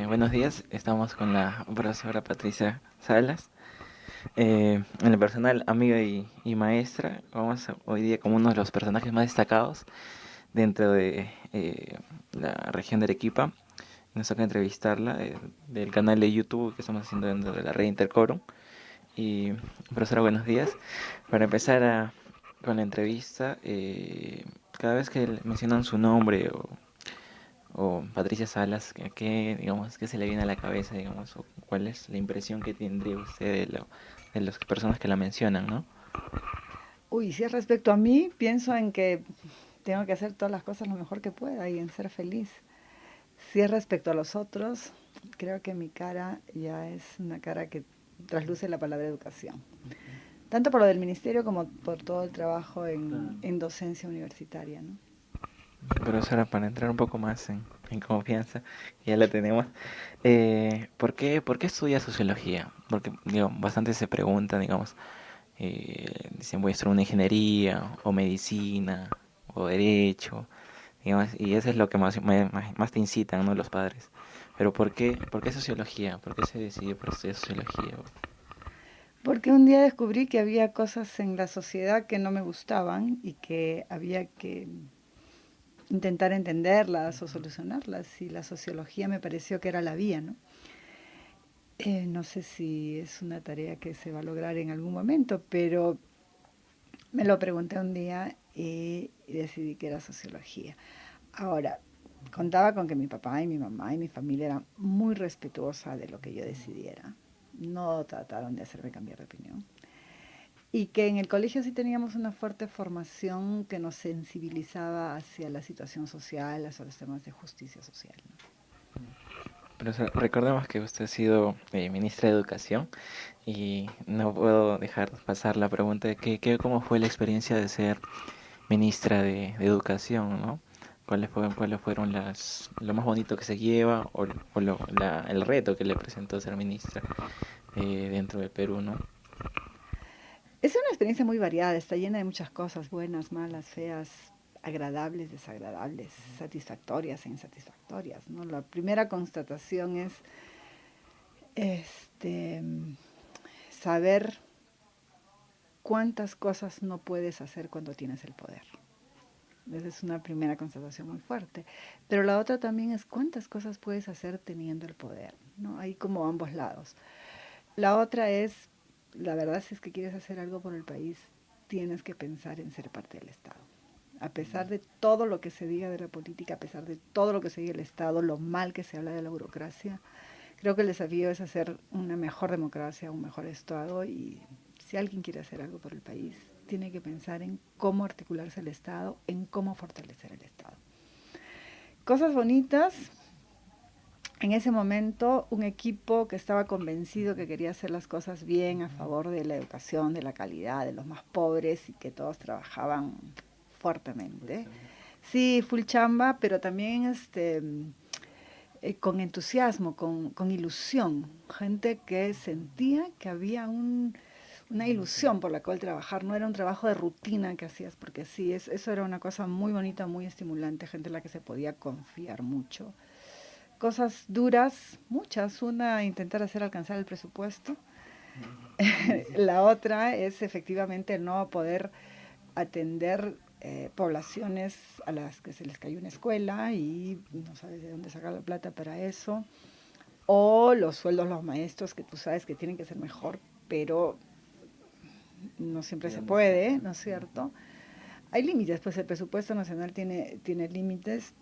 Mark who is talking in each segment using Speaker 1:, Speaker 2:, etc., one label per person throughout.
Speaker 1: Buenos días, estamos con la profesora Patricia Salas. En lo personal, amiga y maestra, hoy día como uno de los personajes más destacados dentro de la región de Arequipa. Nos toca entrevistarla del canal de YouTube que estamos haciendo dentro de la red Intercorum. Y profesora, buenos días. Para empezar con la entrevista, cada vez que mencionan su nombre o Patricia Salas, digamos, qué se le viene a la cabeza, digamos, o cuál es la impresión que tendría usted de las personas que la mencionan, ¿no?
Speaker 2: Uy, si es respecto a mí, pienso en que tengo que hacer todas las cosas lo mejor que pueda y en ser feliz. Si es respecto a los otros, creo que mi cara ya es una cara que trasluce la palabra educación. Tanto por lo del ministerio como por todo el trabajo en docencia universitaria, ¿no?
Speaker 1: Profesora, para entrar un poco más en confianza, ya la tenemos. ¿Por qué estudia sociología? Porque, digo, bastante se preguntan, digamos, dicen voy a estudiar una ingeniería, o medicina, o derecho, digamos, y eso es lo que más te incitan, ¿no? Los padres. Pero por qué sociología? ¿Por qué se decidió por estudiar sociología?
Speaker 2: Porque un día descubrí que había cosas en la sociedad que no me gustaban y que había que intentar entenderlas o solucionarlas y la sociología me pareció que era la vía, ¿no? No sé si es una tarea que se va a lograr en algún momento, pero me lo pregunté un día y decidí que era sociología. Ahora, contaba con que mi papá y mi mamá y mi familia eran muy respetuosa de lo que yo decidiera. No trataron de hacerme cambiar de opinión. Y que en el colegio sí teníamos una fuerte formación que nos sensibilizaba hacia la situación social, hacia los temas de justicia social, ¿no?
Speaker 1: Pero recordemos que usted ha sido ministra de Educación y no puedo dejar pasar la pregunta de cómo fue la experiencia de ser ministra de Educación, ¿no? Cuáles fueron lo más bonito que se lleva o el reto que le presentó ser ministra dentro del Perú, ¿no?
Speaker 2: Es una experiencia muy variada, está llena de muchas cosas, buenas, malas, feas, agradables, desagradables, satisfactorias e insatisfactorias, ¿no? La primera constatación es este, saber cuántas cosas no puedes hacer cuando tienes el poder. Esa es una primera constatación muy fuerte. Pero la otra también es cuántas cosas puedes hacer teniendo el poder, ¿no? Hay como ambos lados. La otra es, la verdad, si es que quieres hacer algo por el país, tienes que pensar en ser parte del Estado. A pesar de todo lo que se diga de la política, a pesar de todo lo que se diga del Estado, lo mal que se habla de la burocracia, creo que el desafío es hacer una mejor democracia, un mejor Estado y si alguien quiere hacer algo por el país, tiene que pensar en cómo articularse el Estado, en cómo fortalecer el Estado. Cosas bonitas, en ese momento un equipo que estaba convencido que quería hacer las cosas bien a favor de la educación, de la calidad, de los más pobres y que todos trabajaban fuertemente. Sí, full chamba, pero también con entusiasmo, con ilusión. Gente que sentía que había una ilusión por la cual trabajar. No era un trabajo de rutina que hacías, porque sí, eso era una cosa muy bonita, muy estimulante, gente en la que se podía confiar mucho. Cosas duras, muchas. Una, intentar hacer alcanzar el presupuesto. La otra es efectivamente el no poder atender poblaciones a las que se les cayó una escuela y no sabes de dónde sacar la plata para eso. O los sueldos de los maestros que tú sabes que tienen que ser mejor, pero no siempre se puede, ¿no es cierto? Hay límites, pues el presupuesto nacional tiene límites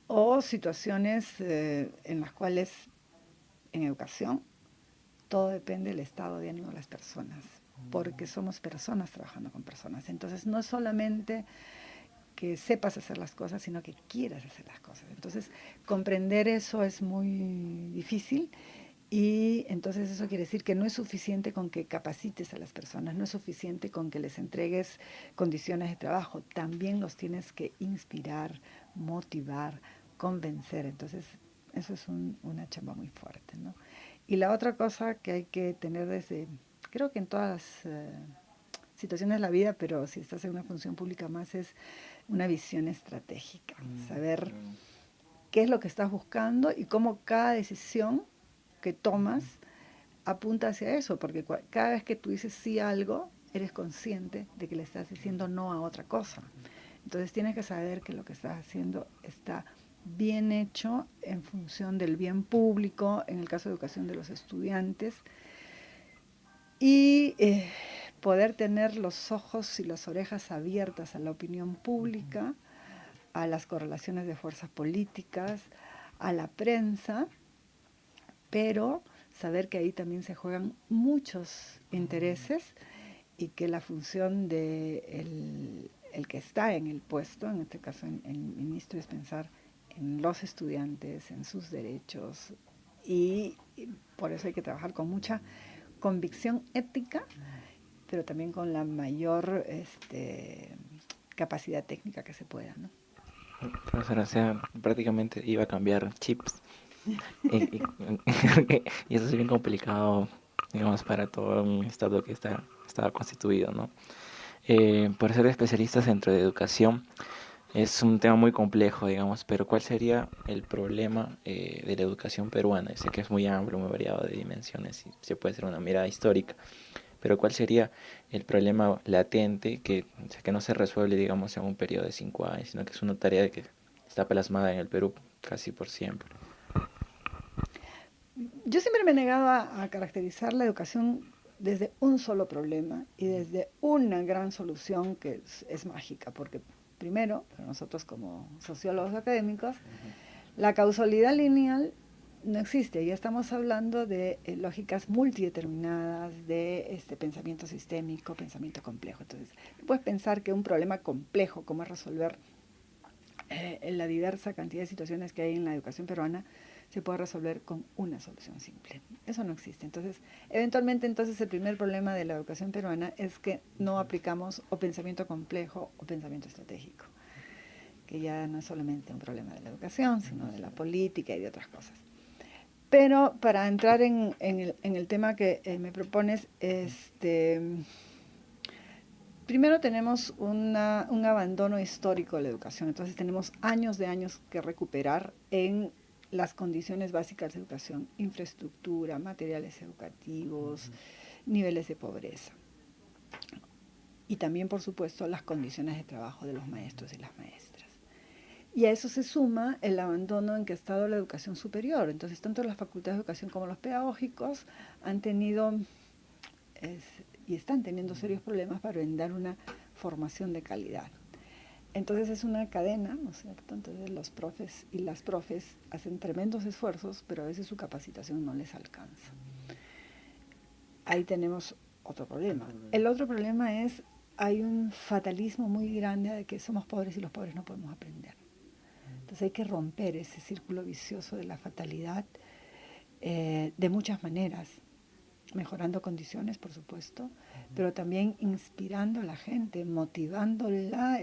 Speaker 2: o situaciones en las cuales en educación todo depende del estado de ánimo de las personas, porque somos personas trabajando con personas. Entonces no es solamente que sepas hacer las cosas, sino que quieras hacer las cosas. Entonces comprender eso es muy difícil. Y entonces eso quiere decir que no es suficiente con que capacites a las personas, no es suficiente con que les entregues condiciones de trabajo, también los tienes que inspirar, motivar, convencer. Entonces eso es una chamba muy fuerte, ¿no? Y la otra cosa que hay que tener desde, creo que en todas las situaciones de la vida, pero si estás en una función pública más es una visión estratégica, saber qué es lo que estás buscando y cómo cada decisión que tomas apunta hacia eso, porque cada vez que tú dices sí a algo, eres consciente de que le estás diciendo no a otra cosa. Entonces tienes que saber que lo que estás haciendo está bien hecho en función del bien público, en el caso de educación de los estudiantes, y poder tener los ojos y las orejas abiertas a la opinión pública, a las correlaciones de fuerzas políticas, a la prensa, pero saber que ahí también se juegan muchos intereses y que la función de el que está en el puesto, en este caso el ministro, es pensar en los estudiantes, en sus derechos, y por eso hay que trabajar con mucha convicción ética, pero también con la mayor capacidad técnica que se pueda, ¿no?
Speaker 1: Profesora, o sea, prácticamente iba a cambiar chips. Y, y- y eso es bien complicado, digamos, para todo un estado que estaba constituido, ¿no? Por ser especialistas dentro de educación, es un tema muy complejo, digamos, pero ¿cuál sería el problema de la educación peruana? Sé que es muy amplio, muy variado de dimensiones y se puede hacer una mirada histórica, pero ¿cuál sería el problema latente que, o sea, que no se resuelve, digamos, en un periodo de 5 años, sino que es una tarea que está plasmada en el Perú casi por siempre?
Speaker 2: Yo siempre me he negado a caracterizar la educación desde un solo problema y desde una gran solución que es mágica, porque primero, para nosotros como sociólogos académicos, la causalidad lineal no existe. Ya estamos hablando de lógicas multideterminadas, de pensamiento sistémico, pensamiento complejo. Entonces, puedes pensar que un problema complejo, como es resolver la diversa cantidad de situaciones que hay en la educación peruana, se puede resolver con una solución simple. Eso no existe. Entonces, eventualmente, entonces el primer problema de la educación peruana es que no aplicamos o pensamiento complejo o pensamiento estratégico, que ya no es solamente un problema de la educación, sino de la política y de otras cosas. Pero para entrar en el tema que me propones, primero tenemos un abandono histórico de la educación, entonces tenemos años de años que recuperar en las condiciones básicas de educación, infraestructura, materiales educativos, niveles de pobreza. Y también, por supuesto, las condiciones de trabajo de los maestros y las maestras. Y a eso se suma el abandono en que ha estado la educación superior. Entonces, tanto las facultades de educación como los pedagógicos han tenido y están teniendo serios problemas para brindar una formación de calidad. Entonces es una cadena, ¿no es cierto? Entonces los profes y las profes hacen tremendos esfuerzos, pero a veces su capacitación no les alcanza. Ahí tenemos otro problema. El otro problema es, hay un fatalismo muy grande de que somos pobres y los pobres no podemos aprender. Entonces hay que romper ese círculo vicioso de la fatalidad de muchas maneras, mejorando condiciones, por supuesto, pero también inspirando a la gente, motivándola,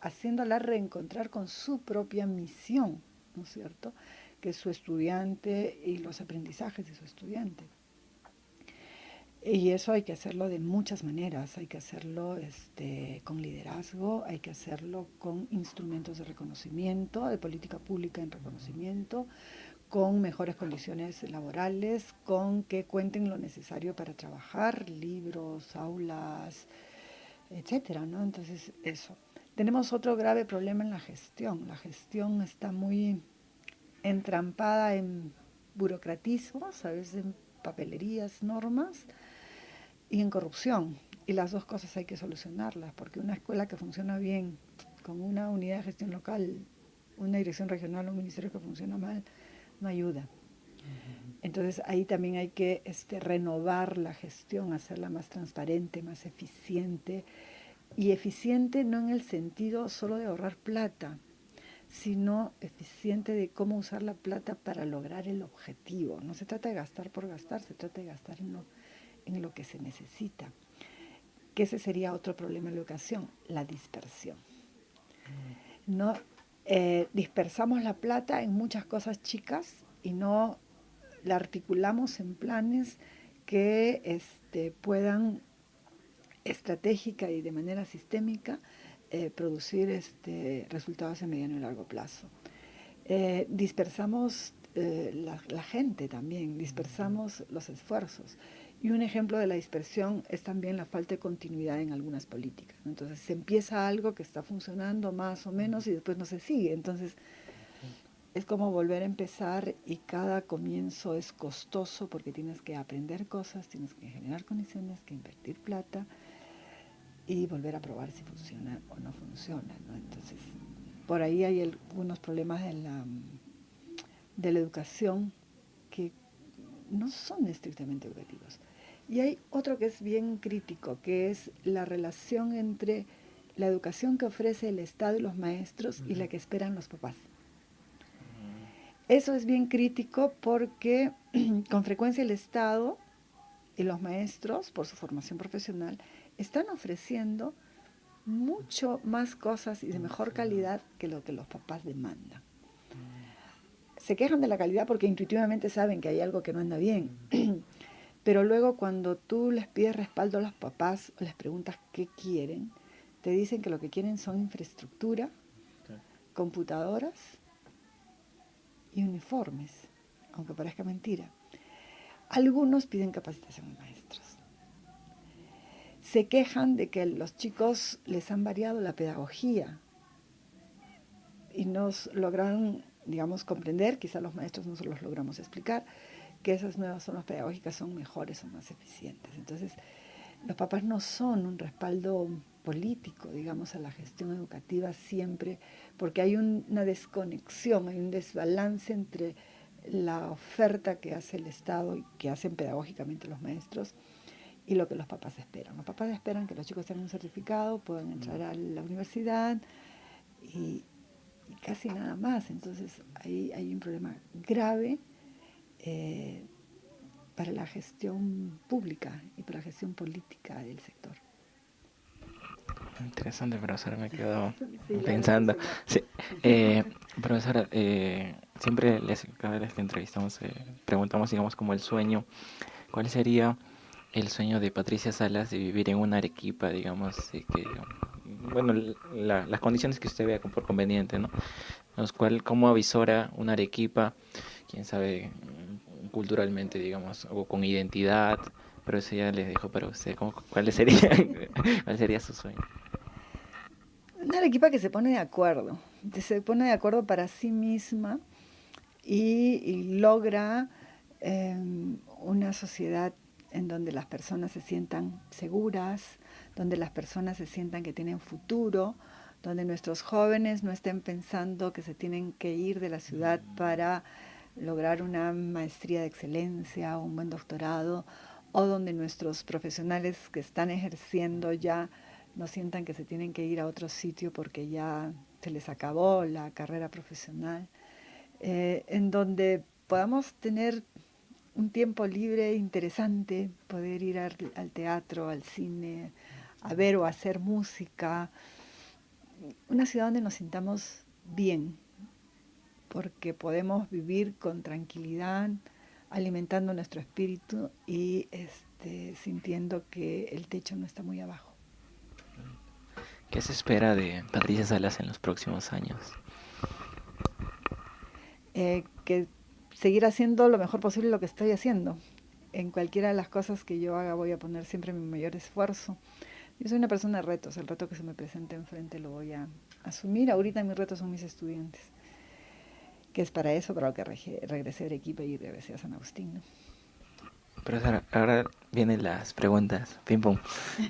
Speaker 2: haciéndola reencontrar con su propia misión, ¿no es cierto?, que es su estudiante y los aprendizajes de su estudiante. Y eso hay que hacerlo de muchas maneras, hay que hacerlo con liderazgo, hay que hacerlo con instrumentos de reconocimiento, de política pública en reconocimiento, con mejores condiciones laborales, con que cuenten lo necesario para trabajar, libros, aulas, etcétera, ¿no? Entonces, eso. Tenemos otro grave problema en la gestión. La gestión está muy entrampada en burocratismos, a veces en papelerías, normas, y en corrupción. Y las dos cosas hay que solucionarlas, porque una escuela que funciona bien, con una unidad de gestión local, una dirección regional o un ministerio que funciona mal, no ayuda. Entonces ahí también hay que renovar la gestión, hacerla más transparente, más eficiente. Y eficiente no en el sentido solo de ahorrar plata, sino eficiente de cómo usar la plata para lograr el objetivo. No se trata de gastar por gastar, se trata de gastar en lo que se necesita. Que ese sería otro problema de la educación, la dispersión. No dispersamos la plata en muchas cosas chicas y no la articulamos en planes que puedan estratégica y de manera sistémica producir resultados a mediano y largo plazo. Dispersamos la gente también, dispersamos los esfuerzos. Y un ejemplo de la dispersión es también la falta de continuidad en algunas políticas. Entonces se empieza algo que está funcionando más o menos y después no se sigue. Entonces es como volver a empezar y cada comienzo es costoso porque tienes que aprender cosas, tienes que generar condiciones, que invertir plata y volver a probar si funciona o no funciona, ¿no? Entonces, por ahí hay algunos problemas de la educación que no son estrictamente educativos. Y hay otro que es bien crítico, que es la relación entre la educación que ofrece el Estado y los maestros y la que esperan los papás. Eso es bien crítico porque con frecuencia el Estado y los maestros, por su formación profesional, están ofreciendo mucho más cosas y de mejor calidad que lo que los papás demandan. Se quejan de la calidad porque intuitivamente saben que hay algo que no anda bien. Pero luego cuando tú les pides respaldo a los papás o les preguntas qué quieren, te dicen que lo que quieren son infraestructura, computadoras y uniformes, aunque parezca mentira. Algunos piden capacitación de maestros. Se quejan de que los chicos les han variado la pedagogía y nos lograron, digamos, comprender, quizá los maestros no se los logramos explicar, que esas nuevas zonas pedagógicas son mejores o más eficientes. Entonces, los papás no son un respaldo político, digamos, a la gestión educativa siempre, porque hay una desconexión, hay un desbalance entre la oferta que hace el Estado y que hacen pedagógicamente los maestros y lo que los papás esperan. Los papás esperan que los chicos tengan un certificado, puedan entrar a la universidad y casi nada más. Entonces ahí hay un problema grave para la gestión pública y para la gestión política del sector.
Speaker 1: Interesante, profesora, me he quedado
Speaker 2: Sí,
Speaker 1: pensando. Sí. Profesora, siempre cada vez que entrevistamos, preguntamos, digamos, como el sueño. ¿Cuál sería el sueño de Patricia Salas de vivir en una Arequipa, digamos, bueno, las condiciones que usted vea por conveniente, ¿no? ¿Cómo avisora una Arequipa, quién sabe, culturalmente, digamos, o con identidad? Pero eso ya les dejo para usted. ¿Cuál sería, cuál sería su sueño?
Speaker 2: Una Arequipa que se pone de acuerdo para sí misma y logra una sociedad en donde las personas se sientan seguras, donde las personas se sientan que tienen futuro, donde nuestros jóvenes no estén pensando que se tienen que ir de la ciudad para lograr una maestría de excelencia o un buen doctorado, o donde nuestros profesionales que están ejerciendo ya no sientan que se tienen que ir a otro sitio porque ya se les acabó la carrera profesional, en donde podamos tener un tiempo libre interesante, poder ir al teatro, al cine, a ver o a hacer música, una ciudad donde nos sintamos bien, porque podemos vivir con tranquilidad, alimentando nuestro espíritu y sintiendo que el techo no está muy abajo.
Speaker 1: ¿Qué se espera de Patricia Salas en los próximos años?
Speaker 2: Que seguir haciendo lo mejor posible lo que estoy haciendo. En cualquiera de las cosas que yo haga voy a poner siempre mi mayor esfuerzo. Yo soy una persona de retos, el reto que se me presente enfrente lo voy a asumir. Ahorita mis retos son mis estudiantes, que es para eso, para lo que regresé a Arequipa y regresé a San Agustín, ¿no?
Speaker 1: Profesora, ahora vienen las preguntas, pim pum.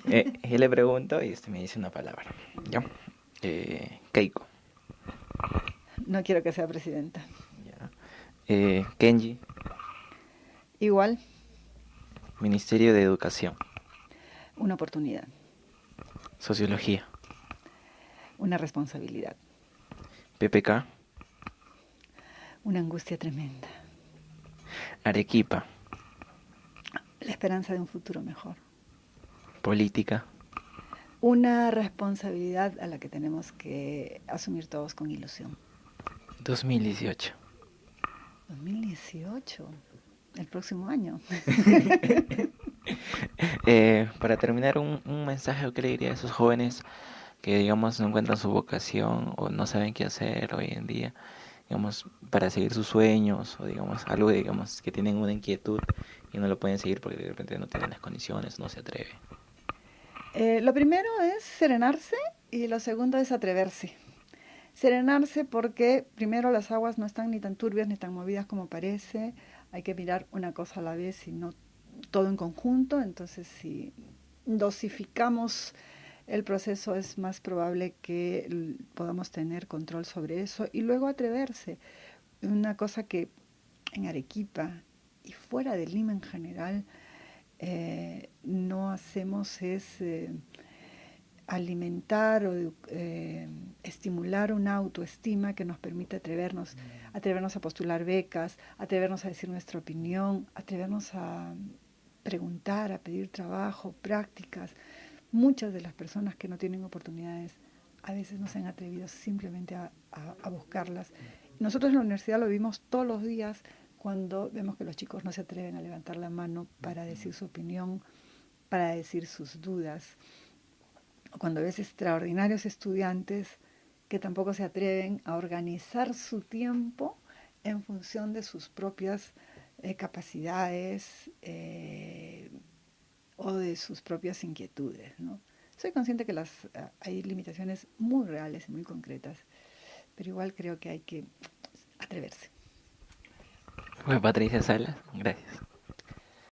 Speaker 1: Yo le pregunto y me dice una palabra. ¿Ya? Keiko.
Speaker 2: No quiero que sea presidenta.
Speaker 1: ¿Ya? Kenji.
Speaker 2: Igual,
Speaker 1: Ministerio de Educación.
Speaker 2: una oportunidad,
Speaker 1: Sociología.
Speaker 2: una responsabilidad,
Speaker 1: PPK.
Speaker 2: una angustia tremenda,
Speaker 1: Arequipa.
Speaker 2: la esperanza de un futuro mejor,
Speaker 1: Política.
Speaker 2: una responsabilidad a la que tenemos que asumir todos con ilusión.
Speaker 1: 2018.
Speaker 2: 2018, el próximo año.
Speaker 1: Para terminar, un mensaje que le diría a esos jóvenes que, digamos, no encuentran su vocación o no saben qué hacer hoy en día, digamos, para seguir sus sueños o, digamos, algo, digamos, que tienen una inquietud y no lo pueden seguir porque de repente no tienen las condiciones, no se atreve.
Speaker 2: Lo primero es serenarse y lo segundo es atreverse. Serenarse porque primero las aguas no están ni tan turbias ni tan movidas como parece. Hay que mirar una cosa a la vez y no todo en conjunto. Entonces, si dosificamos el proceso, es más probable que podamos tener control sobre eso. Y luego atreverse. Una cosa que en Arequipa y fuera de Lima en general no hacemos es alimentar o estimular una autoestima que nos permita atrevernos, atrevernos a postular becas, atrevernos a decir nuestra opinión, atrevernos a preguntar, a pedir trabajo, prácticas. Muchas de las personas que no tienen oportunidades a veces no se han atrevido simplemente a buscarlas. Nosotros en la universidad lo vimos todos los días cuando vemos que los chicos no se atreven a levantar la mano para decir su opinión, para decir sus dudas, o cuando ves extraordinarios estudiantes que tampoco se atreven a organizar su tiempo en función de sus propias capacidades o de sus propias inquietudes, ¿no? Soy consciente que hay limitaciones muy reales y muy concretas, pero igual creo que hay que atreverse.
Speaker 1: Fue Patricia Salas, gracias.